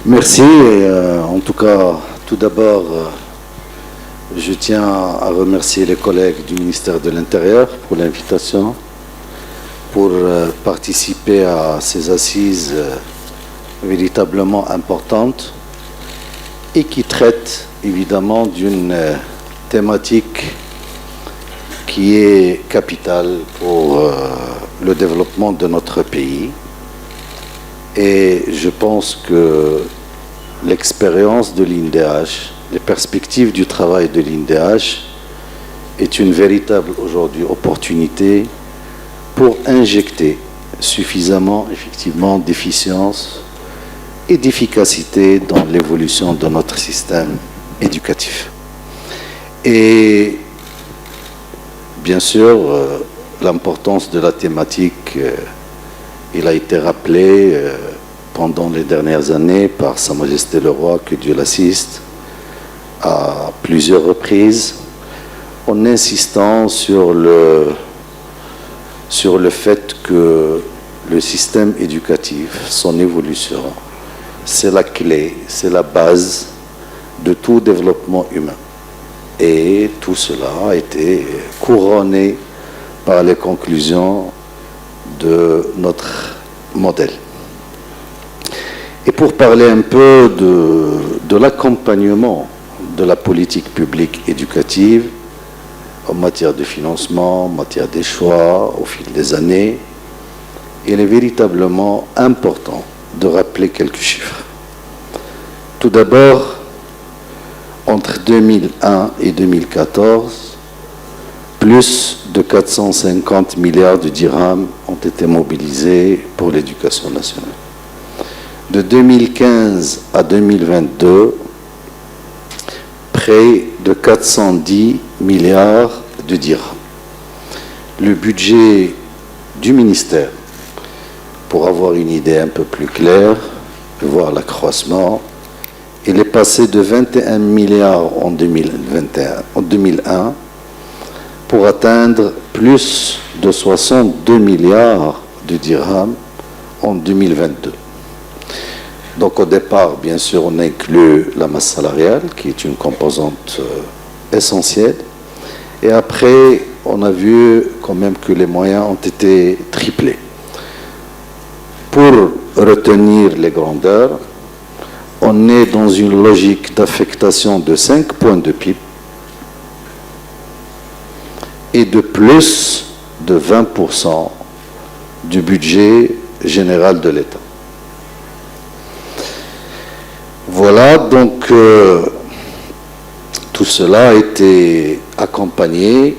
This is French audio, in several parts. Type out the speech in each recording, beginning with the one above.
Merci. En tout cas, tout d'abord, je tiens à remercier les collègues du ministère de l'Intérieur pour l'invitation, pour participer à ces assises véritablement importantes et qui traitent évidemment d'une thématique qui est capitale pour le développement de notre pays. Et je pense que l'expérience de l'INDH, les perspectives du travail de l'INDH est une véritable aujourd'hui opportunité pour injecter suffisamment effectivement d'efficience et d'efficacité dans l'évolution de notre système éducatif. Et bien sûr, l'importance de la thématique, il a été rappelé pendant les dernières années par Sa Majesté le Roi, que Dieu l'assiste, à plusieurs reprises, en insistant sur le fait que le système éducatif, son évolution, c'est la clé, c'est la base de tout développement humain. Et tout cela a été couronné par les conclusions de notre modèle. Et pour parler un peu de l'accompagnement de la politique publique éducative en matière de financement, en matière des choix au fil des années, il est véritablement important de rappeler quelques chiffres. Tout d'abord, entre 2001 et 2014, plus de 450 milliards de dirhams ont été mobilisés pour l'éducation nationale. De 2015 à 2022, près de 410 milliards de dirhams. Le budget du ministère, pour avoir une idée un peu plus claire, de voir l'accroissement, il est passé de 21 milliards en 2001 pour atteindre plus de 62 milliards de dirhams en 2022. Donc au départ, bien sûr, on inclut la masse salariale, qui est une composante essentielle. Et après, on a vu quand même que les moyens ont été triplés. Pour retenir les grandeurs, on est dans une logique d'affectation de 5 points de PIB et de plus de 20% du budget général de l'État. Voilà, donc tout cela a été accompagné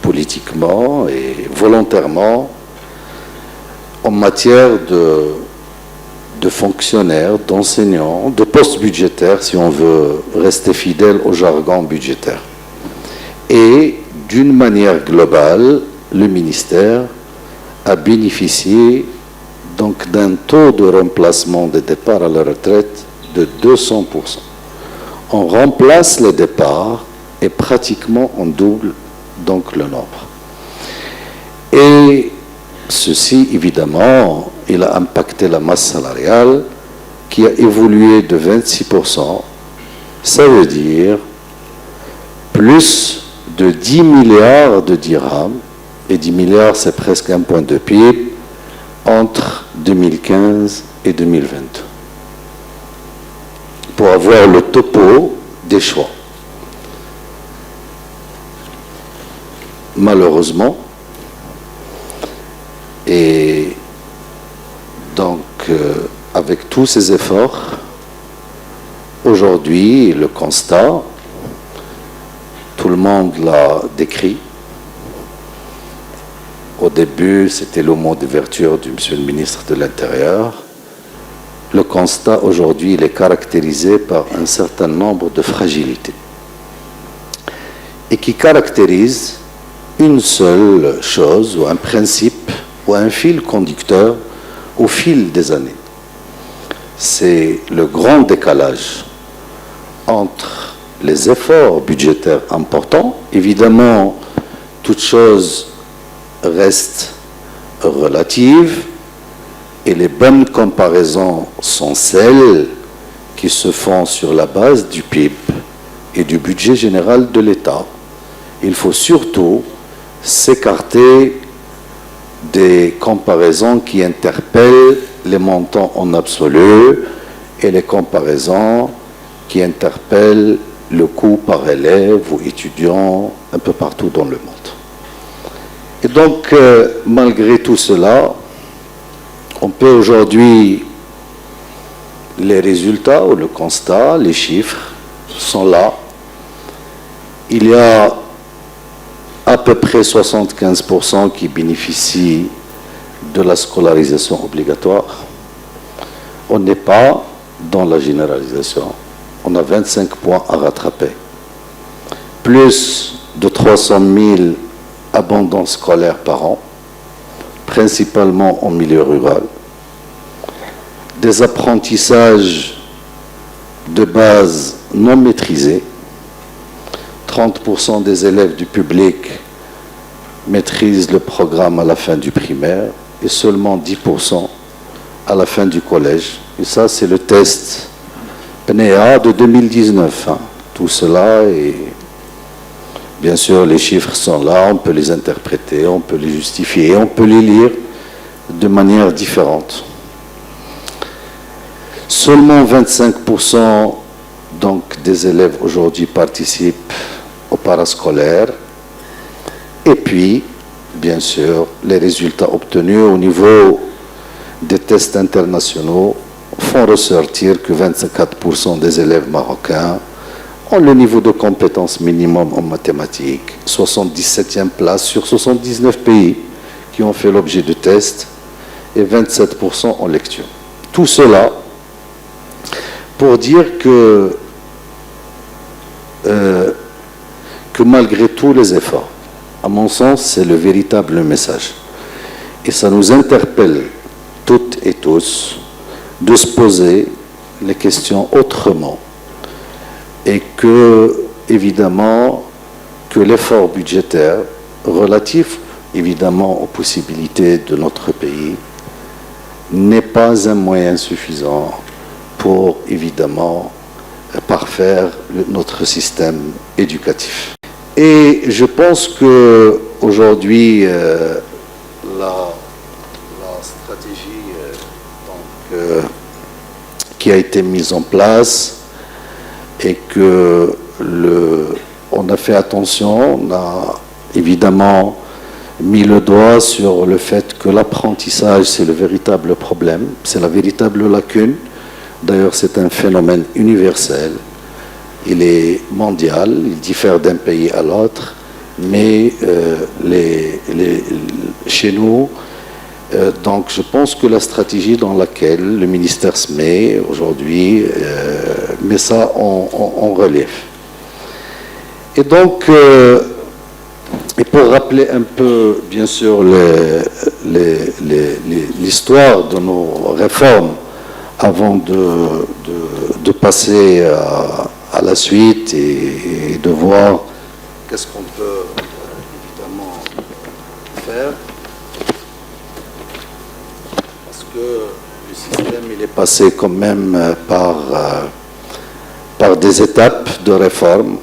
politiquement et volontairement en matière de fonctionnaires, d'enseignants, de postes budgétaires, si on veut rester fidèle au jargon budgétaire. Et d'une manière globale, le ministère a bénéficié donc d'un taux de remplacement des départs à la retraite de 200%. On remplace les départs et pratiquement on double donc le nombre. Et ceci, évidemment, il a impacté la masse salariale qui a évolué de 26%. Ça veut dire plus de 10 milliards de dirhams, et 10 milliards c'est presque un point de PIB, entre 2015 et 2022. Pour avoir le topo des choix. Malheureusement, et donc avec tous ces efforts, aujourd'hui le constat, tout le monde l'a décrit. Au début, c'était le mot d'ouverture du monsieur le ministre de l'Intérieur. Le constat aujourd'hui, il est caractérisé par un certain nombre de fragilités et qui caractérise une seule chose ou un principe ou un fil conducteur au fil des années. C'est le grand décalage entre les efforts budgétaires importants. Évidemment, toute chose reste relative et les bonnes comparaisons sont celles qui se font sur la base du PIB et du budget général de l'État. Il faut surtout s'écarter des comparaisons qui interpellent les montants en absolu et les comparaisons qui interpellent le coût par élève ou étudiant un peu partout dans le monde. Et donc, malgré tout cela, on peut aujourd'hui, les résultats ou le constat, les chiffres sont là. Il y a à peu près 75% qui bénéficient de la scolarisation obligatoire. On n'est pas dans la généralisation. On a 25 points à rattraper. Plus de 300 000 abandons scolaires par an, principalement en milieu rural. Des apprentissages de base non maîtrisés. 30% des élèves du public maîtrisent le programme à la fin du primaire et seulement 10% à la fin du collège. Et ça, c'est le test PNEA de 2019. Tout cela, et bien sûr, les chiffres sont là, on peut les interpréter, on peut les justifier, on peut les lire de manière différente. Seulement 25% donc, des élèves aujourd'hui participent au parascolaire. Et puis, bien sûr, les résultats obtenus au niveau des tests internationaux font ressortir que 24% des élèves marocains ont le niveau de compétence minimum en mathématiques, 77e place sur 79 pays qui ont fait l'objet de tests, et 27% en lecture. Tout cela pour dire que malgré tous les efforts, à mon sens, c'est le véritable message. Et ça nous interpelle toutes et tous de se poser les questions autrement. Et que, évidemment, que l'effort budgétaire relatif, évidemment, aux possibilités de notre pays, n'est pas un moyen suffisant pour, évidemment, parfaire notre système éducatif. Et je pense qu'aujourd'hui, la stratégie qui a été mise en place et que on a fait attention, on a évidemment mis le doigt sur le fait que l'apprentissage, c'est le véritable problème, c'est la véritable lacune. D'ailleurs, c'est un phénomène universel. Il est mondial, il diffère d'un pays à l'autre, mais chez nous, donc je pense que la stratégie dans laquelle le ministère se met aujourd'hui met ça en relief. Et donc, et pour rappeler un peu, bien sûr, l'histoire de nos réformes, avant de passer à la suite et de voir qu'est-ce qu'on peut évidemment faire. Parce que le système, il est passé quand même par des étapes de réforme.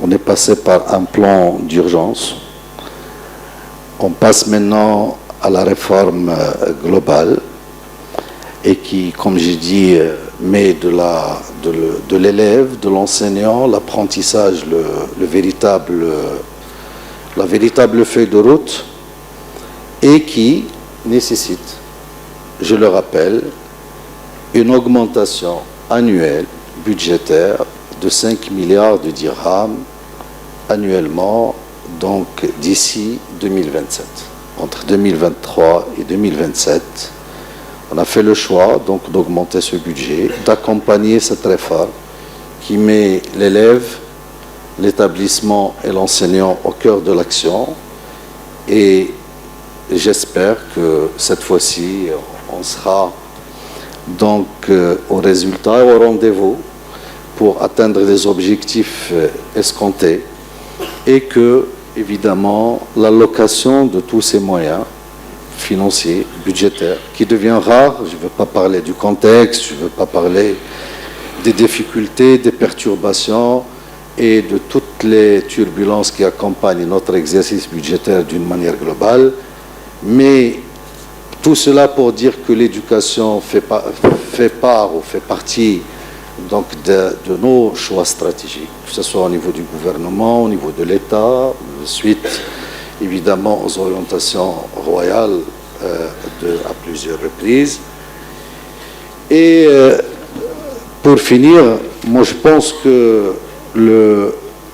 On est passé par un plan d'urgence. On passe maintenant à la réforme globale et qui, comme j'ai dit, met de l'élève, de l'enseignant, l'apprentissage, la véritable feuille de route, et qui nécessite, je le rappelle, une augmentation annuelle budgétaire de 5 milliards de dirhams annuellement, donc d'ici 2027. Entre 2023 et 2027, on a fait le choix donc d'augmenter ce budget, d'accompagner cette réforme qui met l'élève, l'établissement et l'enseignant au cœur de l'action. Et j'espère que cette fois-ci, on sera donc au résultat et au rendez-vous pour atteindre les objectifs escomptés et que, évidemment, l'allocation de tous ces moyens financiers, budgétaires, qui devient rare, je ne veux pas parler du contexte, je ne veux pas parler des difficultés, des perturbations et de toutes les turbulences qui accompagnent notre exercice budgétaire d'une manière globale. Mais tout cela pour dire que l'éducation fait partie donc de nos choix stratégiques, que ce soit au niveau du gouvernement, au niveau de l'État, suite évidemment aux orientations royales à plusieurs reprises. Et pour finir, moi je pense que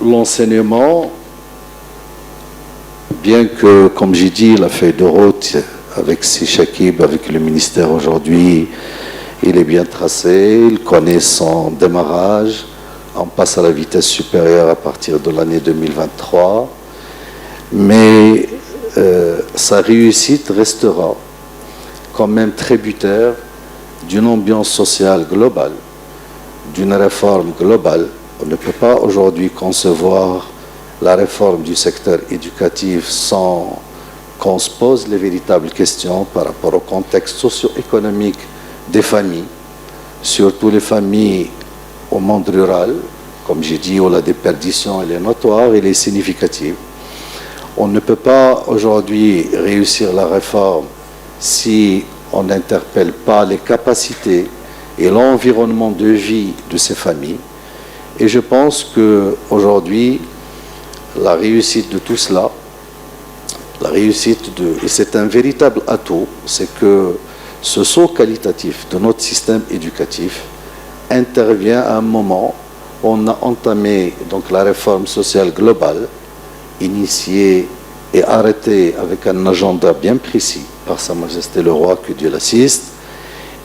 l'enseignement, bien que, comme j'ai dit, la feuille de route avec Shakib, avec le ministère aujourd'hui, il est bien tracé, il connaît son démarrage, on passe à la vitesse supérieure à partir de l'année 2023, mais sa réussite restera quand même tributaire d'une ambiance sociale globale, d'une réforme globale. On ne peut pas aujourd'hui concevoir la réforme du secteur éducatif sans qu'on se pose les véritables questions par rapport au contexte socio-économique des familles, surtout les familles au monde rural, comme j'ai dit, où la déperdition elle est notoire, elle est significative. On ne peut pas aujourd'hui réussir la réforme si on n'interpelle pas les capacités et l'environnement de vie de ces familles. Et je pense qu'aujourd'hui, la réussite de tout cela, et c'est un véritable atout, c'est que ce saut qualitatif de notre système éducatif intervient à un moment où on a entamé donc la réforme sociale globale, initiée et arrêtée avec un agenda bien précis par Sa Majesté le Roi, que Dieu l'assiste.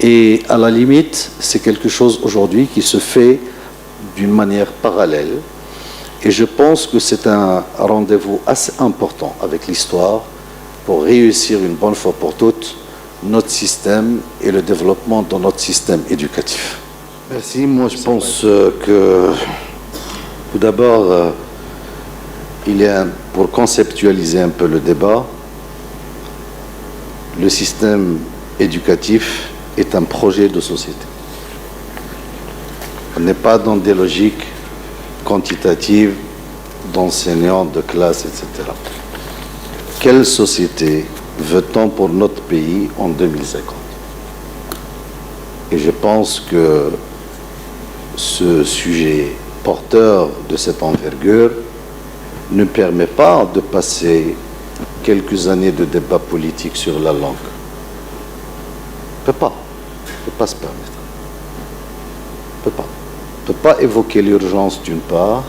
Et à la limite, c'est quelque chose aujourd'hui qui se fait d'une manière parallèle. Et je pense que c'est un rendez-vous assez important avec l'histoire pour réussir une bonne fois pour toutes notre système et le développement de notre système éducatif. Merci. Moi, je pense que tout d'abord, pour conceptualiser un peu le débat, le système éducatif est un projet de société. On n'est pas dans des logiques quantitatives d'enseignants, de classes, etc. Quelle société veut-on pour notre pays en 2050? Et je pense que ce sujet porteur de cette envergure ne permet pas de passer quelques années de débat politique sur la langue. On ne peut pas se permettre. On ne peut pas évoquer l'urgence d'une part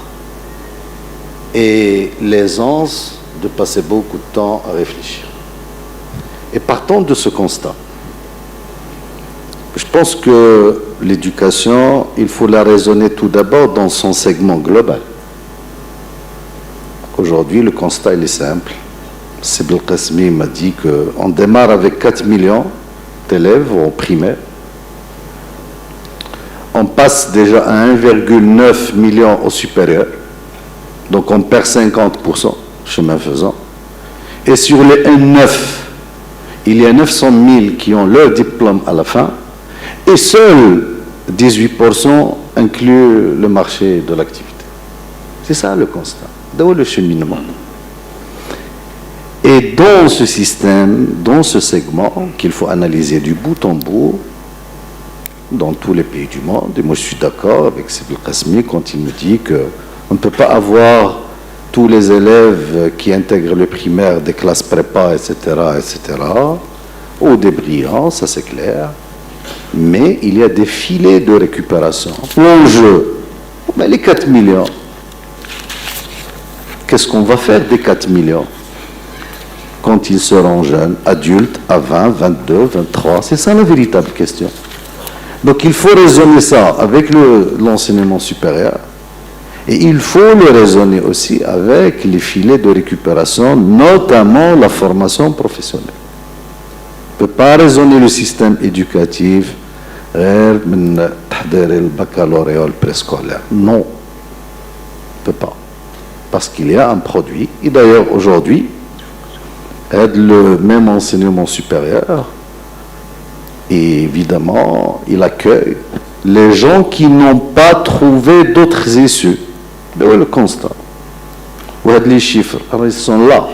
et l'aisance de passer beaucoup de temps à réfléchir. Et partant de ce constat, je pense que l'éducation, il faut la raisonner tout d'abord dans son segment global. Aujourd'hui, le constat il est simple. Sib El-Qasmi m'a dit qu'on démarre avec 4 millions d'élèves au primaire. On passe déjà à 1,9 million au supérieur. Donc on perd 50%, chemin faisant. Et sur les 1,9, il y a 900 000 qui ont leur diplôme à la fin. Et seuls 18% incluent le marché de l'activité. C'est ça le constat. D'où le cheminement. Et dans ce système, dans ce segment qu'il faut analyser du bout en bout, dans tous les pays du monde, et moi je suis d'accord avec Sib El-Qasmi quand il me dit qu'on ne peut pas avoir tous les élèves qui intègrent le primaire des classes prépa, etc., ou des brillants, ça c'est clair, mais il y a des filets de récupération. L'enjeu, les 4 millions, qu'est-ce qu'on va faire des 4 millions quand ils seront jeunes, adultes, à 20, 22, 23? C'est ça la véritable question. Donc il faut raisonner ça avec l'enseignement supérieur et il faut le raisonner aussi avec les filets de récupération, notamment la formation professionnelle. On ne peut pas raisonner le système éducatif le baccalauréat, le préscolaire. Non, on ne peut pas. Parce qu'il y a un produit, et d'ailleurs aujourd'hui, le même enseignement supérieur, et évidemment, il accueille les gens qui n'ont pas trouvé d'autres issues. C'est le constat. Les chiffres, ils sont là.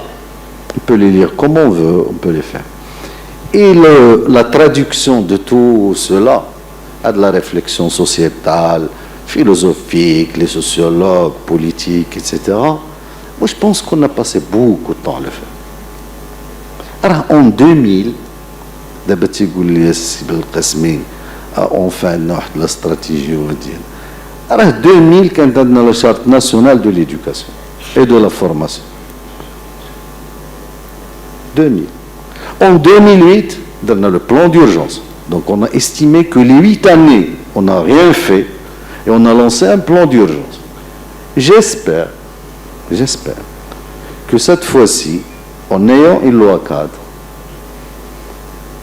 On peut les lire comme on veut, on peut les faire. Et la traduction de tout cela à de la réflexion sociétale, philosophique, les sociologues, politiques, etc. Moi, je pense qu'on a passé beaucoup de temps à le faire. Alors, en 2000, enfin, la stratégie. Alors, 2000, quand on a la charte nationale de l'éducation et de la formation. 2000. En 2008, on a le plan d'urgence. Donc, on a estimé que les 8 années, on n'a rien fait et on a lancé un plan d'urgence. J'espère que cette fois-ci, en ayant une loi cadre,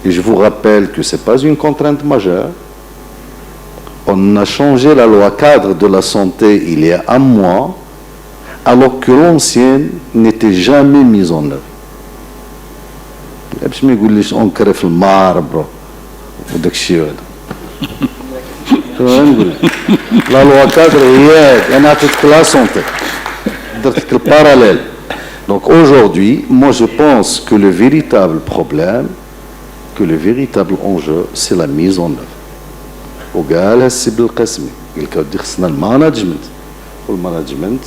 et je vous rappelle que ce n'est pas une contrainte majeure, on a changé la loi cadre de la santé il y a un mois, alors que l'ancienne n'était jamais mise en œuvre. باش ما يقوليش اونكر في الماربر وداك الشيء هذا. لا لوا كادر هي انا عطيتك لا سونتي درت لك الباراليل. Donc aujourd'hui, moi je pense que le véritable problème, que le véritable enjeu, c'est la mise en œuvre. وقالها السي بالقاسمي قال لك ودي خصنا المانجمنت والمانجمنت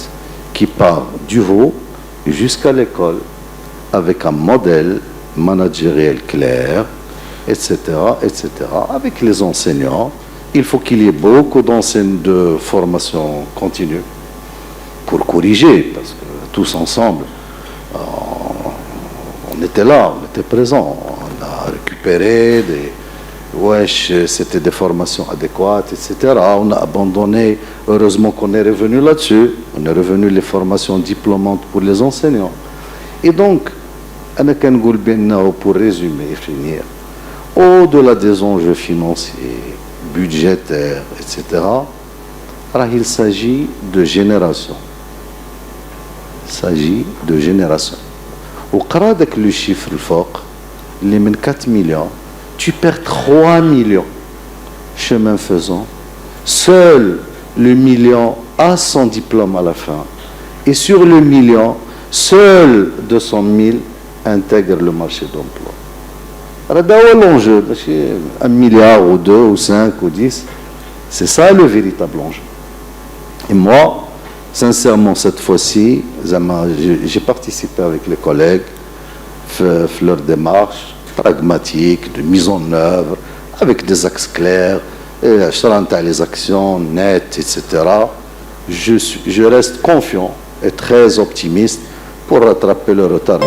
qui part du haut jusqu'à l'école avec un modèle managériel clair, etc., etc. Avec les enseignants, il faut qu'il y ait beaucoup d'enseignes de formation continue pour corriger, parce que tous ensemble, on était là, on était présents, on a récupéré des... c'était des formations adéquates, etc. On a abandonné, heureusement qu'on est revenu là-dessus, on est revenu les formations diplômantes pour les enseignants. Et donc, pour résumer et finir, au-delà des enjeux financiers, budgétaires, etc., il s'agit de génération. Il s'agit de génération. Au cas de le chiffre les 4 millions, tu perds 3 millions. Chemin faisant, seul le million a son diplôme à la fin. Et sur le million, seul 200 000 intègre le marché d'emploi. Alors, l'enjeu, 1 milliard ou 2 ou 5 ou 10, c'est ça le véritable enjeu. Et moi, sincèrement, cette fois-ci, j'ai participé avec les collègues à leur démarche pragmatique, de mise en œuvre, avec des axes clairs, les actions nettes, etc. Je reste confiant et très optimiste pour rattraper le retard.